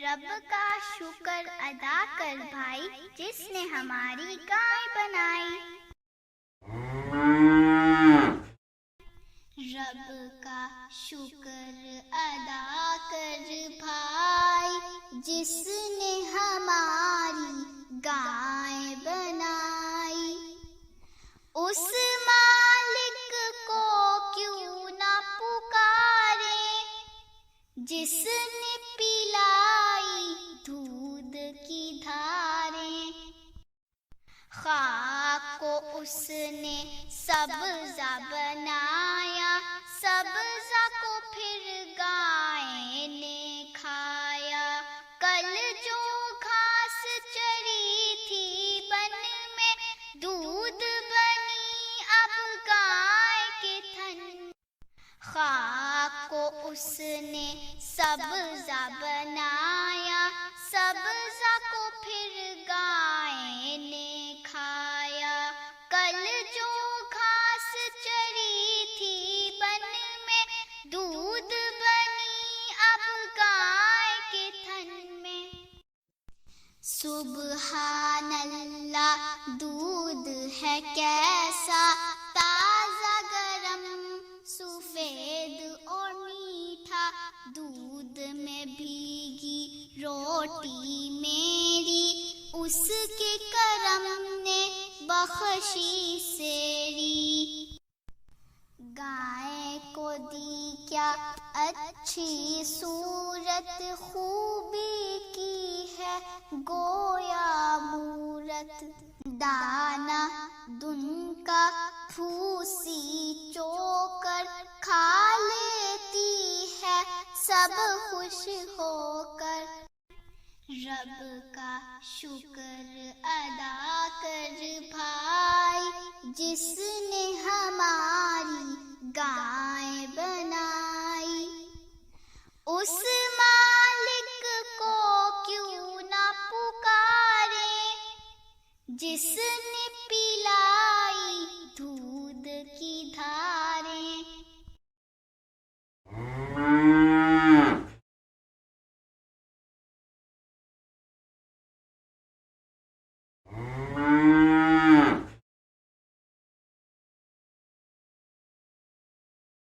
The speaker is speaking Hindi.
रब का शुक्र अदा कर भाई, जिसने हमारी गाय बनाई। रब का शुक्र अदा कर भाई, जिसने हमारी गाय बनाई। उस मालिक को क्यों ना पुकारे, जिसने पिलाई दूध की धारें। खाक को उसने सब्जा बनाया, सब्जा को फिर गाय ने खाया। कल जो घास चरी थी बन में, दूध बनी अब गाय के थन। खाक को उसने सब्जा बनाया, सब्जा को फिर गाय ने खाया। कल जो घास चरी थी बन में, दूध बनी अब गाय के थन में। सुबहानल्लाह, दूध है कैसा ताजा गरम, सफेद और मीठा। दूध में भीगी रोटी मेरी, उसके करम ने बख्शी सेरी। गाय को दी क्या अच्छी सूरत, खूबी की है गोया मूरत। दाना दुन का फूसी चोकर खा लेती है सब खुश होकर। रब का शुक्र अदा कर भाई, जिसने हमारी गाय बनाई। उस मालिक को क्यों ना पुकारे, जिसने